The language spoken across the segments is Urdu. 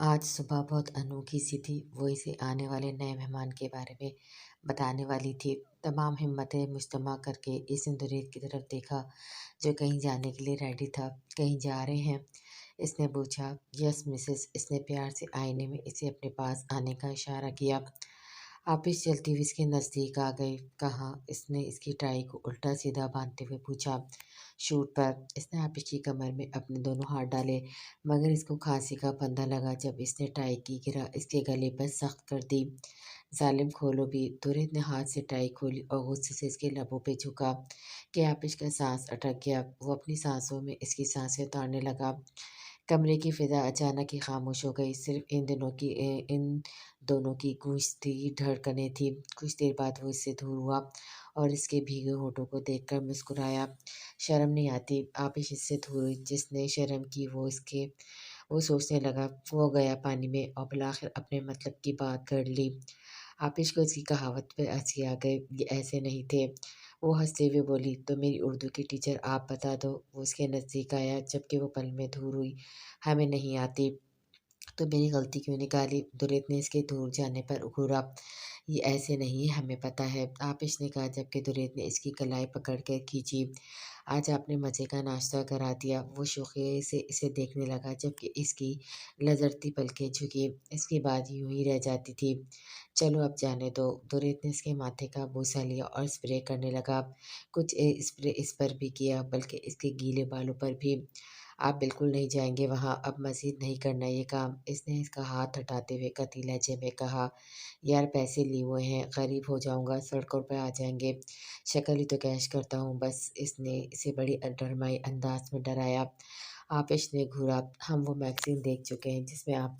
آج صبح بہت انوکھی سی تھی، وہ اسے آنے والے نئے مہمان کے بارے میں بتانے والی تھی۔ تمام ہمتیں مجتمع کر کے اس اندرید کی طرف دیکھا جو کہیں جانے کے لیے ریڈی تھا۔ کہیں جا رہے ہیں؟ اس نے پوچھا۔ یس مسز، اس نے پیار سے آئینے میں اسے اپنے پاس آنے کا اشارہ کیا۔ آپس چلتی ہوئی اس کے نزدیک آ گئی۔ کہاں؟ اس نے اس کی ٹائی کو الٹا سیدھا باندھتے ہوئے پوچھا۔ شوٹ پر۔ اس نے آپس کی کمر میں اپنے دونوں ہاتھ ڈالے، مگر اس کو کھانسی کا پھندا لگا جب اس نے ٹائی کی گرہ اس کے گلے پر سخت کر دی۔ ظالم کھولو بھی۔ درید نے ہاتھ سے ٹائی کھولی اور غصے سے اس کے لبوں پہ جھکا کہ آپس کا سانس اٹک گیا۔ وہ اپنی سانسوں میں اس کی سانسیں اتارنے لگا۔ کمرے کی فضا اچانک ہی خاموش ہو گئی، صرف ان دونوں کی گونجتی دھڑکنیں تھیں۔ کچھ دیر بعد وہ اس سے دور ہوا اور اس کے بھیگے ہونٹوں کو دیکھ کر مسکرایا۔ شرم نہیں آتی؟ آپس اس سے دور ہوئی۔ جس نے شرم کی وہ سوچنے لگا۔ وہ گیا پانی میں اور بالآخر اپنے مطلب کی بات کر لی۔ آپس کو اس کی کہاوت پہ ہنسی آ گئی۔ یہ ایسے نہیں تھے۔ وہ ہنستے ہوئے بولی، تو میری اردو کی ٹیچر آپ بتا دو۔ وہ اس کے نزدیک آیا جبکہ وہ پل میں دور ہوئی۔ ہمیں نہیں آتی۔ تو میری غلطی کیوں نکالی؟ درت نے اس کے دور جانے پر گھورا۔ یہ ایسے نہیں، ہمیں پتہ ہے، آپس نے کہا جبکہ درت نے اس کی کلائی پکڑ کر کھینچی۔ آج آپ نے مزے کا ناشتہ کرا دیا۔ وہ شوخی سے اسے دیکھنے لگا جبکہ اس کی لرزتی پلکیں جھکی۔ اس کی بات یوں ہی رہ جاتی تھی۔ چلو اب جانے دو۔ درت نے اس کے ماتھے کا بوسہ لیا اور اسپرے کرنے لگا۔ کچھ اسپرے اس پر بھی کیا بلکہ اس کے گیلے بالوں پر بھی۔ آپ بالکل نہیں جائیں گے وہاں، اب مزید نہیں کرنا یہ کام۔ اس نے اس کا ہاتھ ہٹاتے ہوئے قطعی لہجے میں کہا۔ یار پیسے لیے ہوئے ہیں، غریب ہو جاؤں گا، سڑکوں پہ آ جائیں گے، شکل ہی تو کیش کرتا ہوں بس۔ اس نے اسے بڑی ڈرمائی انداز میں ڈرایا۔ آپس نے گھورا۔ ہم وہ میگزین دیکھ چکے ہیں جس میں آپ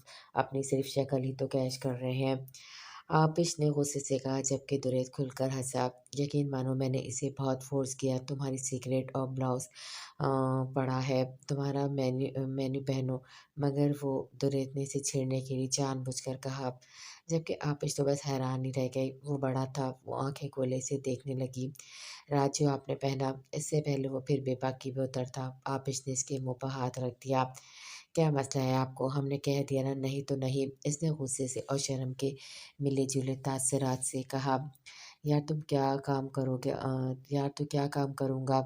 اپنی صرف شکل ہی تو کیش کر رہے ہیں، آپس نے غصے سے کہا جبکہ درت کھل کر ہنسا۔ یقین مانو میں نے اسے بہت فورس کیا، تمہاری سگریٹ اور بلاؤز پڑا ہے، تمہارا مینو پہنو۔ مگر وہ، درت نے اسے چھیڑنے کے لیے جان بوجھ کر کہا، جبکہ آپس تو بس حیران ہی رہ گئی۔ وہ بڑا تھا۔ وہ آنکھیں کھولے سے دیکھنے لگی۔ رات جو آپ نے پہنا، اس سے پہلے وہ پھر بے باکی بے اتر تھا۔ آپس نے اس کے منہ پر ہاتھ رکھ دیا۔ کیا مسئلہ ہے آپ کو؟ ہم نے کہہ دیا نا، نہیں تو نہیں۔ اس نے غصے سے اور شرم کے ملے جلے تاثرات سے کہا۔ یار تم کیا کام کرو گے؟ یار تو کیا کام کروں گا؟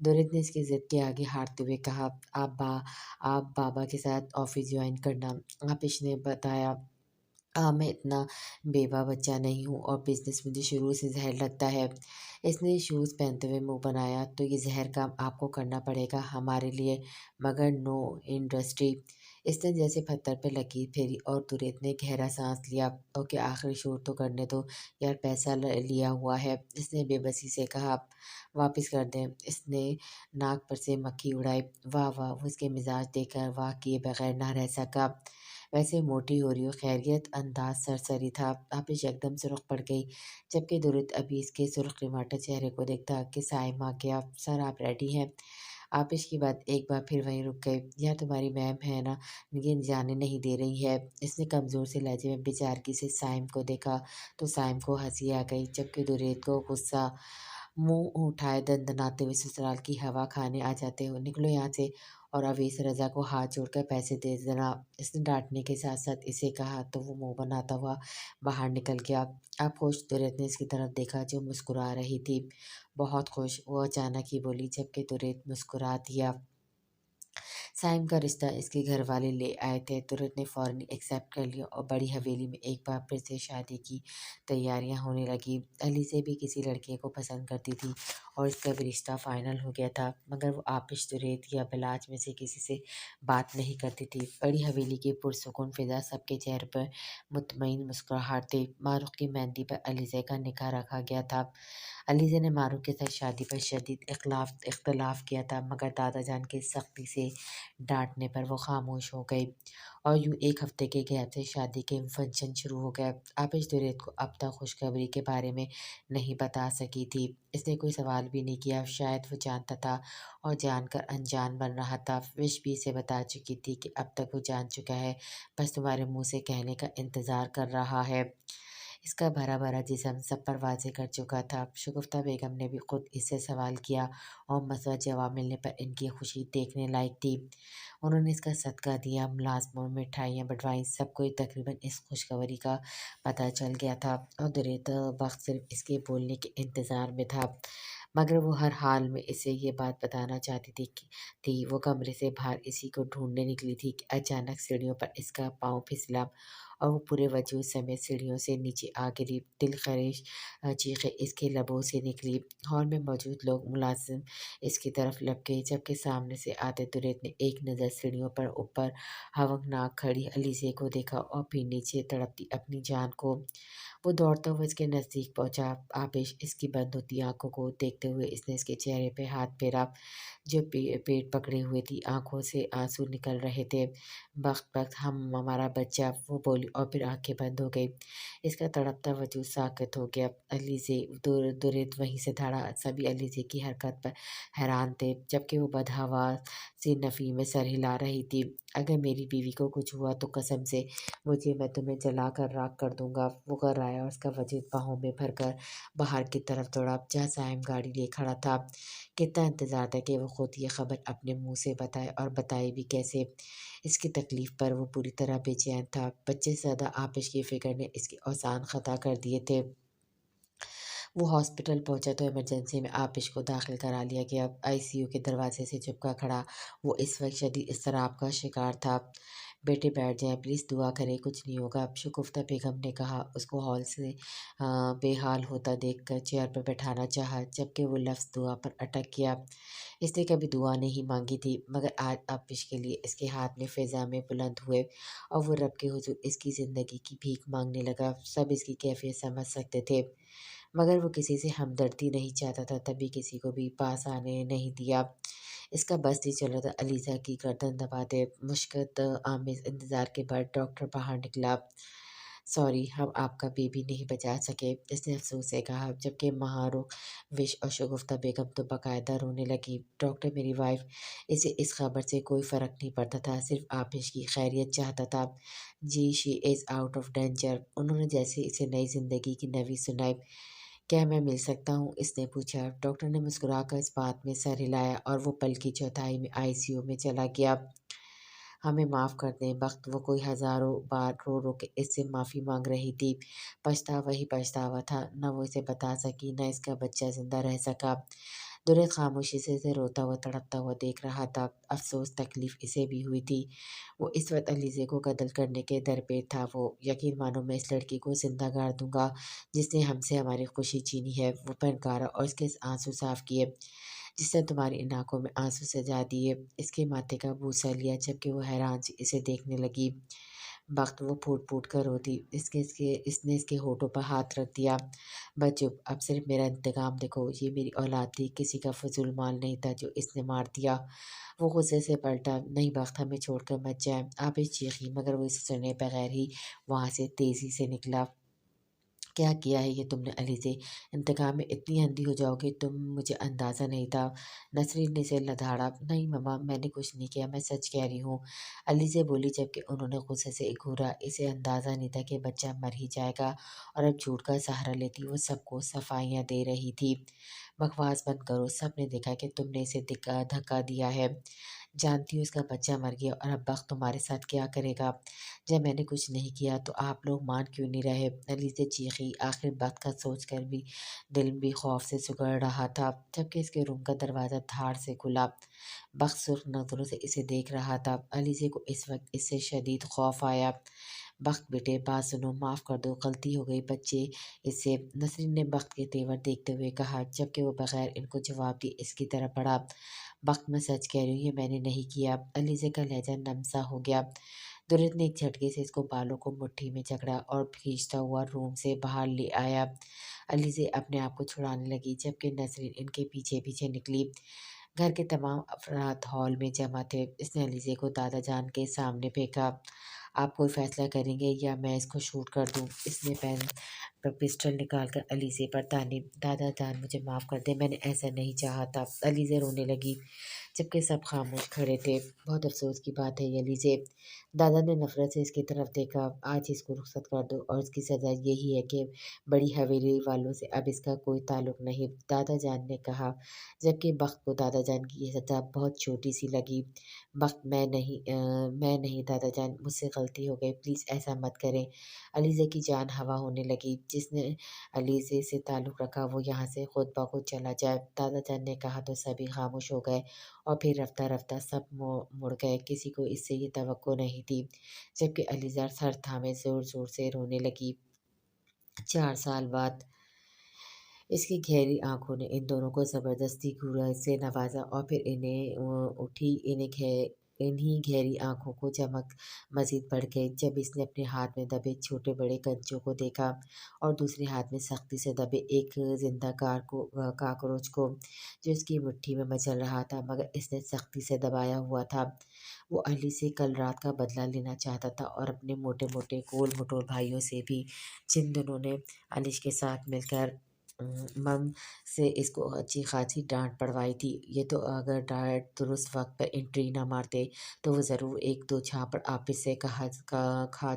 درت نے اس کی ضد کے آگے ہارتے ہوئے کہا۔ آپ بابا کے ساتھ آفس جوائن کرنا۔ آپس نے بتایا۔ میں اتنا بیوہ بچہ نہیں ہوں اور بزنس مجھے شروع سے زہر لگتا ہے۔ اس نے شوز پہنتے ہوئے منہ بنایا۔ تو یہ زہر کام آپ کو کرنا پڑے گا ہمارے لیے، مگر نو انڈسٹری۔ اس نے جیسے پتھر پہ لکیر پھیری اور درت نے گہرا سانس لیا۔ اوکے آخری شور تو کرنے دو یار، پیسہ لیا ہوا ہے، اس نے بے بسی سے کہا۔ واپس کر دیں۔ اس نے ناک پر سے مکھی اڑائی۔ واہ واہ، وہ اس کے مزاج دیکھ کر واہ کیے بغیر نہ رہ سکا۔ ویسے موٹی ہو رہی ہو، خیریت؟ انداز سرسری تھا۔ آپس یکدم سرخ پڑ گئی جبکہ درت ابھی اس کے سرخ ٹماٹر چہرے کو دیکھتا کہ صائمہ کیا سر آپ ریڈی ہیں؟ آپس کی بات ایک بار پھر وہیں رک گئی۔ یار تمہاری میم ہے نا، یہ جانے نہیں دے رہی ہے۔ اس نے کمزور سے لہجے میں بیچارگی سے سائم کو دیکھا تو سائم کو ہنسی آ گئی جبکہ درت کو غصہ۔ منہ اٹھائے دندناتے ہوئے سسرال کی ہوا کھانے آ جاتے ہو، نکلو یہاں سے اور اویس رضا کو ہاتھ جوڑ کر پیسے دے دینا۔ اس نے ڈانٹنے کے ساتھ ساتھ اسے کہا تو وہ منہ بناتا ہوا باہر نکل گیا۔ اب خوش؟ درت نے اس کی طرف دیکھا جو مسکرا رہی تھی۔ بہت خوش، وہ اچانک ہی بولی جبکہ درت مسکرا دیا۔ سائم کا رشتہ اس کے گھر والے لے آئے تھے۔ درت نے فوراً ایکسیپٹ کر لیا اور بڑی حویلی میں ایک بار پھر سے شادی کی تیاریاں ہونے لگی۔ علیزہ بھی کسی لڑکے کو پسند کرتی تھی اور اس کا بھی رشتہ فائنل ہو گیا تھا، مگر وہ آپس، درت یا بلاج میں سے کسی سے بات نہیں کرتی تھی۔ بڑی حویلی کی پرسکون فضا، سب کے چہرے پر مطمئن مسکراہٹ تھی۔ معروف کی مہندی پر علیزہ کا نکاح رکھا گیا تھا۔ علیزہ نے معروف کے ساتھ شادی پر شدید اختلاف کیا تھا، مگر دادا جان کے سختی سے ڈانٹنے پر وہ خاموش ہو گئی اور یوں ایک ہفتے کے گیپ سے شادی کے فنکشن شروع ہو گئے۔ آپس درت کو اب تک خوشخبری کے بارے میں نہیں بتا سکی تھی۔ اس نے کوئی سوال بھی نہیں کیا، شاید وہ جانتا تھا اور جان کر انجان بن رہا تھا۔ وش بھی اسے بتا چکی تھی کہ اب تک وہ جان چکا ہے، بس تمہارے منہ سے کہنے کا انتظار کر رہا ہے۔ اس کا بھرا بھرا جسم سب پر واضح کر چکا تھا۔ شگفتہ بیگم نے بھی خود اس سے سوال کیا اور مثبت جواب ملنے پر ان کی خوشی دیکھنے لائق تھی۔ انہوں نے اس کا صدقہ دیا، ملازموں میں مٹھائیاں بٹوائیں، سب کو تقریباً اس خوشخبری کا پتہ چل گیا تھا اور دريت وقت صرف اس کے بولنے کے انتظار میں تھا، مگر وہ ہر حال میں اسے یہ بات بتانا چاہتی تھی۔ وہ کمرے سے باہر اسی کو ڈھونڈنے نکلی تھی کہ اچانک سیڑھیوں پر اس کا پاؤں پھسلا اور وہ پورے وجود سمیت سیڑھیوں سے نیچے آ گری۔ دل خریش چیخیں اس کے لبوں سے نکلی۔ ہال میں موجود لوگ ملازم اس کی طرف لپکے، جبکہ سامنے سے آتے دريت نے ایک نظر سیڑھیوں پر اوپر ہونکناک کھڑی علیزے کو دیکھا اور پھر نیچے تڑپتی اپنی جان کو۔ وہ دوڑتا ہوا اس کے نزدیک پہنچا۔ آبش اس کی بند ہوتی آنکھوں کو دیکھتے ہوئے اس نے اس کے چہرے پہ ہاتھ پھیرا جو پیٹ پکڑے ہوئے تھی، آنکھوں سے آنسو نکل رہے تھے۔ بخت بخت ہمارا بچہ، وہ بولی اور پھر آنکھیں بند ہو گئی۔ اس کا تڑپتا وجود ساکت ہو گیا۔ علیزے دريت وہیں سے دھڑا۔ سبھی علیزے کی حرکت پر حیران تھے، جبکہ وہ بدحواس سی نفی میں سر ہلا رہی تھی۔ اگر میری بیوی کو کچھ ہوا تو قسم سے مجھے، میں تمہیں جلا کر راکھ کر دوں گا۔ وہ غرایا اور اس کا وجود باہوں میں بھر کر باہر کی طرف دوڑا جہاں صاحب گاڑی لے کھڑا تھا۔ کتنا انتظار تھا کہ وہ خود یہ خبر اپنے منہ سے بتائے، اور بتائے بھی کیسے۔ اس کی تکلیف پر وہ پوری طرح بے چین تھا۔ بچے سے زیادہ آبش کی فکر نے اس کے اوزان خطا کر دیے تھے۔ وہ ہاسپٹل پہنچا تو ایمرجنسی میں آبش کو داخل کرا لیا گیا۔ آئی سی یو کے دروازے سے چپکا کھڑا وہ اس وقت شدید اضطراب کا شکار تھا۔ بیٹے بیٹھ جائیں، پلیز دعا کریں، کچھ نہیں ہوگا، شگفتہ بیگم نے کہا۔ اس کو ہال سے بے حال ہوتا دیکھ کر چیئر پر بٹھانا چاہا، جبکہ وہ لفظ دعا پر اٹک گیا۔ اس نے کبھی دعا نہیں مانگی تھی، مگر آج آبش کے لیے اس کے ہاتھ میں فضا میں بلند ہوئے اور وہ رب کے حضور اس کی زندگی کی بھیک مانگنے لگا۔ سب اس کی کیفیت سمجھ سکتے تھے، مگر وہ کسی سے ہمدردی نہیں چاہتا تھا، تبھی کسی کو بھی پاس آنے نہیں دیا۔ اس کا بس نہیں چل رہا تھا۔ علیزہ کی گردن دباتے مشقت آمیز انتظار کے بعد ڈاکٹر باہر نکلا۔ سوری، ہم آپ کا بیبی نہیں بچا سکے، اس نے افسوس سے کہا، جبکہ مہارخ وش اور شگفتہ بیگم تو باقاعدہ رونے لگی۔ ڈاکٹر، میری وائف، اسے اس خبر سے کوئی فرق نہیں پڑتا تھا، صرف آبش کی خیریت چاہتا تھا۔ جی، شی از آؤٹ آف ڈینجر، انہوں نے جیسے اسے نئی زندگی کی نوید سنائی۔ کیا میں مل سکتا ہوں؟ اس نے پوچھا۔ ڈاکٹر نے مسکرا کر اس بات میں سر ہلایا اور وہ پل کی چوتھائی میں آئی سی یو میں چلا گیا۔ ہمیں معاف کر دیں بخت، وہ کوئی ہزاروں بار رو رو کے اس سے معافی مانگ رہی تھی۔ پچھتاوا ہی پچھتاوا تھا، نہ وہ اسے بتا سکی، نہ اس کا بچہ زندہ رہ سکا۔ دريت خاموشی سے اسے روتا ہوا تڑپتا ہوا دیکھ رہا تھا۔ افسوس، تکلیف اسے بھی ہوئی تھی۔ وہ اس وقت علیزے کو قتل کرنے کے درپے تھا۔ وہ یقین مانو، میں اس لڑکی کو زندہ گاڑ دوں گا جس نے ہم سے ہماری خوشی چھینی ہے، وہ پھنکارا اور اس کے آنسو صاف کیے، جس نے تمہاری ان آنکھوں میں آنسو سجا دیے۔ اس کے ماتھے کا بوسہ لیا، جبکہ وہ حیران سی اسے دیکھنے لگی۔ بخت، وہ پھوٹ پھوٹ کر روتی۔ اس نے اس کے ہونٹوں پر ہاتھ رکھ دیا۔ بس چپ، اب صرف میرا انتقام دیکھو، یہ میری اولاد تھی، کسی کا فضول مال نہیں تھا جو اس نے مار دیا۔ وہ غصے سے پلٹا۔ نہیں بخت، ہمیں چھوڑ کر مت جائیں، آبش چیخی، مگر وہ اسے سنے بغیر ہی وہاں سے تیزی سے نکلا۔ کیا کیا ہے یہ تم نے علیزے؟ انتقام میں اتنی اندھی ہو جاؤ گی تم، مجھے اندازہ نہیں تھا۔ نسرین نے اسے لدھاڑا۔ نہیں ماما، میں نے کچھ نہیں کیا، میں سچ کہہ رہی ہوں، علیزے بولی، جبکہ انہوں نے غصے سے گھورا۔ اسے اندازہ نہیں تھا کہ بچہ مر ہی جائے گا اور اب جھوٹ کا سہارا لیتی وہ سب کو صفائیاں دے رہی تھی۔ بکواس بند کرو، سب نے دیکھا کہ تم نے اسے دھکا دیا ہے، جانتی ہوں اس کا بچہ مر گیا، اور اب بخت تمہارے ساتھ کیا کرے گا؟ جب میں نے کچھ نہیں کیا تو آپ لوگ مان کیوں نہیں رہے؟ علیزے چیخی۔ آخر بخت کا سوچ کر بھی دل بھی خوف سے سگڑ رہا تھا، جبکہ اس کے روم کا دروازہ دھاڑ سے کھلا۔ بخت سرخ نظروں سے اسے دیکھ رہا تھا۔ علیزے کو اس وقت اس سے شدید خوف آیا۔ بخت بیٹے، بات سنو، معاف کر دو، غلطی ہو گئی، بچے اس سے، نسرین نے بخت کے تیور دیکھتے ہوئے کہا، جبکہ وہ بغیر ان کو جواب دیے اس کی طرف بڑھا۔ بخت، میں سچ کہہ رہی ہوں، یہ میں نے نہیں کیا۔ علیزے کا لہجہ نم سا ہو گیا۔ دريت نے ایک جھٹکے سے اس کو بالوں کو مٹھی میں جکڑا اور کھینچتا ہوا روم سے باہر لے آیا۔ علیزے اپنے آپ کو چھڑانے لگی، جبکہ نسرین ان کے پیچھے پیچھے نکلی۔ گھر کے تمام افراد ہال میں جمع تھے۔ اس نے علیزے کو دادا جان کے سامنے پھینکا۔ آپ کوئی فیصلہ کریں گے یا میں اس کو شوٹ کر دوں؟ اس نے پسٹل نکال کر علیزے پر تانی، دادا جان مجھے معاف کر دے، میں نے ایسا نہیں چاہا تھا۔ علیزے رونے لگی جبکہ سب خاموش کھڑے تھے۔ بہت افسوس کی بات ہے یہ علیزے، دادا نے نفرت سے اس کی طرف دیکھا، آج اس کو رخصت کر دو اور اس کی سزا یہی ہے کہ بڑی حویلی والوں سے اب اس کا کوئی تعلق نہیں، دادا جان نے کہا، جبکہ بخت کو دادا جان کی یہ سزا بہت چھوٹی سی لگی۔ بخت میں نہیں دادا جان، مجھ سے غلطی ہو گئی، پلیز ایسا مت کریں۔ علیزے کی جان ہوا ہونے لگی، جس نے علیزے سے تعلق رکھا وہ یہاں سے خود بخود چلا جائے۔ دادا جان نے کہا تو سبھی خاموش ہو گئے اور پھر رفتہ رفتہ سب مڑ گئے، کسی کو اس سے یہ توقع نہیں تھی، جبکہ علیزہ سر تھامے زور زور سے رونے لگی۔ 4 سال بعد اس کی گہری آنکھوں نے ان دونوں کو زبردستی گھورا سے نوازا اور پھر انہیں گہری آنکھوں کو چمک مزید بڑھ گئی جب اس نے اپنے ہاتھ میں دبے چھوٹے بڑے کنچوں کو دیکھا اور دوسرے ہاتھ میں سختی سے دبے ایک زندہ کاکروچ کو جو اس کی مٹھی میں مچل رہا تھا، مگر اس نے سختی سے دبایا ہوا تھا۔ وہ علی سے کل رات کا بدلہ لینا چاہتا تھا اور اپنے موٹے موٹے گول مٹول بھائیوں سے بھی، جن دونوں نے علیش کے ساتھ مل کر مم سے اس کو اچھی خاصی ڈانٹ پڑوائی تھی۔ یہ تو اگر ڈائٹ درست وقت پر انٹری نہ مارتے تو وہ ضرور ایک دو جھاپڑ آپس سے کھا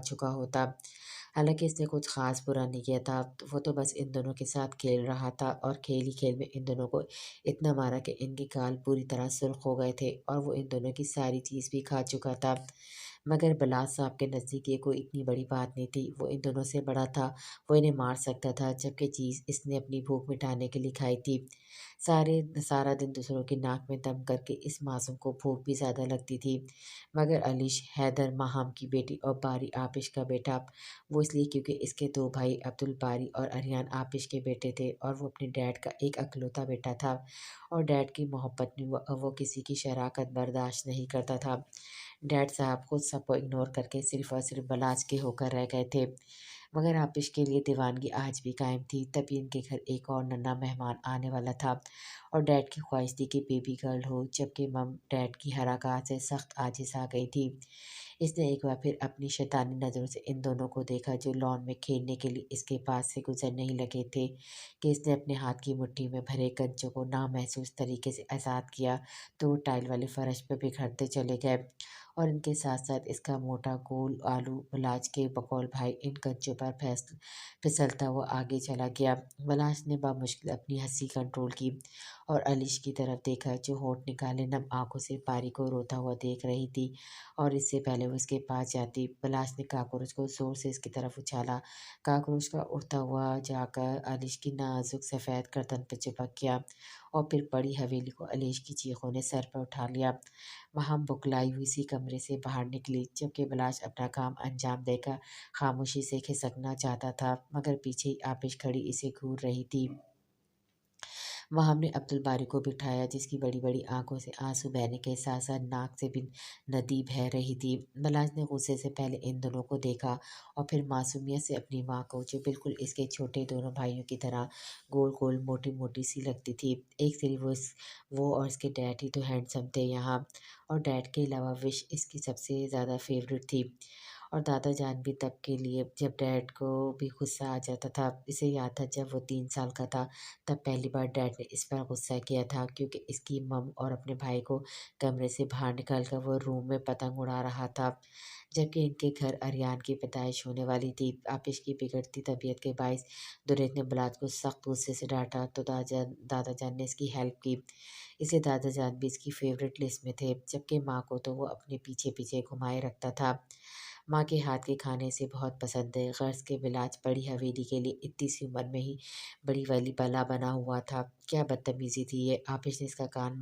چکا ہوتا۔ حالانکہ اس نے کچھ خاص برا نہیں کیا تھا، وہ تو بس ان دونوں کے ساتھ کھیل رہا تھا اور کھیل ہی کھیل میں ان دونوں کو اتنا مارا کہ ان کے گال پوری طرح سرخ ہو گئے تھے اور وہ ان دونوں کی ساری چیز بھی کھا چکا تھا۔ مگر بلاس صاحب کے نزدیک یہ کوئی اتنی بڑی بات نہیں تھی، وہ ان دونوں سے بڑا تھا، وہ انہیں مار سکتا تھا، جبکہ چیز اس نے اپنی بھوک مٹانے کے لیے کھائی تھی۔ سارا دن دوسروں کی ناک میں دم کر کے اس معصوم کو بھوک بھی زیادہ لگتی تھی، مگر علیش حیدر ماہام کی بیٹی اور باری آپش کا بیٹا، وہ اس لیے کیونکہ اس کے 2 بھائی عبدالباری اور اریان آپش کے بیٹے تھے اور وہ اپنے ڈیڈ کا ایک اکلوتا بیٹا تھا اور ڈیڈ کی محبت میں وہ کسی کی شراکت برداشت نہیں کرتا تھا۔ ڈیڈ صاحب خود سب کو اگنور کر کے صرف اور صرف بلاج کے ہو کر رہ گئے تھے، مگر آپش کے لیے دیوانگی آج بھی قائم تھی۔ تبھی ان کے گھر ایک اور ننھا مہمان آنے والا تھا اور ڈیڈ کی خواہش تھی کہ بیبی گرل ہو، جبکہ مم ڈیڈ کی حرکات سے سخت عاجز آ گئی تھی۔ اس نے ایک بار پھر اپنی شیطانی نظروں سے ان دونوں کو دیکھا جو لان میں کھیلنے کے لیے اس کے پاس سے گزر نہیں لگے تھے کہ اس نے اپنے ہاتھ کی مٹھی میں بھرے کنچوں کو نامحسوس طریقے سے آزاد کیا تو وہ ٹائل والے فرش پہ بکھرتے چلے گئے اور ان کے ساتھ ساتھ اس کا موٹا گول آلو بلاج کے بقول بھائی ان کنچوں پر پھسلتا ہوا آگے چلا گیا۔ بلاج نے بامشکل اپنی ہنسی کنٹرول کی اور علیش کی طرف دیکھا جو ہونٹ نکالے نم آنکھوں سے پاری کو روتا ہوا دیکھ رہی تھی اور اس سے پہلے وہ اس کے پاس جاتی، بلاج نے کاکروچ کو زور سے اس کی طرف اچھالا۔ کاکروچ کا اڑتا ہوا جا کر علیش کی نازک سفید گردن پہ چپک گیا اور پھر بڑی حویلی کو علیش کی چیخوں نے سر پر اٹھا لیا۔ مہم بکلائی ہوئی سی کمرے سے باہر نکلی، جبکہ بلاج اپنا کام انجام دے کر خاموشی سے کھسکنا چاہتا تھا، مگر پیچھے ہی آپش کھڑی اسے گھور رہی تھی۔ مہم نے عبدالباری کو بٹھایا جس کی بڑی بڑی آنکھوں سے آنسو بہنے کے ساتھ ساتھ ناک سے بھی ندی بہہ رہی تھی۔ بلاج نے غصے سے پہلے ان دونوں کو دیکھا اور پھر معصومیت سے اپنی ماں کو جو بالکل اس کے چھوٹے دونوں بھائیوں کی طرح گول گول موٹی موٹی سی لگتی تھی۔ ایک صرف وہ اور اس کے ڈیڈ ہی تو ہینڈسم تھے یہاں، اور ڈیڈ کے علاوہ وش اس کی سب سے زیادہ فیورٹ تھی، اور دادا جان بھی تب کے لیے جب ڈیڈ کو بھی غصہ آ جاتا تھا۔ اسے یاد تھا جب وہ 3 سال کا تھا تب پہلی بار ڈیڈ نے اس پر غصہ کیا تھا کیونکہ اس کی مم اور اپنے بھائی کو کمرے سے باہر نکال کر وہ روم میں پتنگ اڑا رہا تھا، جبکہ ان کے گھر اریان کی پیدائش ہونے والی تھی۔ آپش کی بگڑتی طبیعت کے باعث دریت نے بلاج کو سخت غصے سے ڈانٹا تو دادا جان نے اس کی ہیلپ کی، اس لیے دادا جان بھی اس کی فیورٹ لسٹ میں تھے، جبکہ ماں کو تو وہ اپنے پیچھے پیچھے گھمائے رکھتا تھا۔ ماں کے ہاتھ کے کھانے سے بہت پسند ہے، غرض کے بلاج بڑی حویلی کے لیے اتنی سی عمر میں ہی بڑی والی بلا بنا ہوا تھا۔ کیا بدتمیزی تھی یہ! آپش نے اس کا کان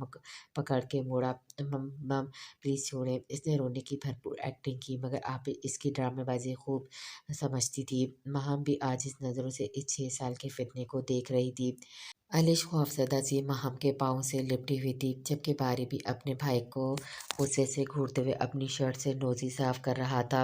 پکڑ کے موڑا۔ مم مم پلیز چھوڑیں، اس نے رونے کی بھرپور ایکٹنگ کی، مگر آپش اس کی ڈرامے بازی خوب سمجھتی تھی۔ مہم بھی عاجز نظروں سے اس 6 سال کے فتنے کو دیکھ رہی تھی۔ علیش خوفزدہ سی مہم کے پاؤں سے لپٹی ہوئی تھی، جبکہ باری بھی اپنے بھائی کو غصے سے گھورتے ہوئے اپنی شرٹ سے نوزی صاف کر رہا تھا۔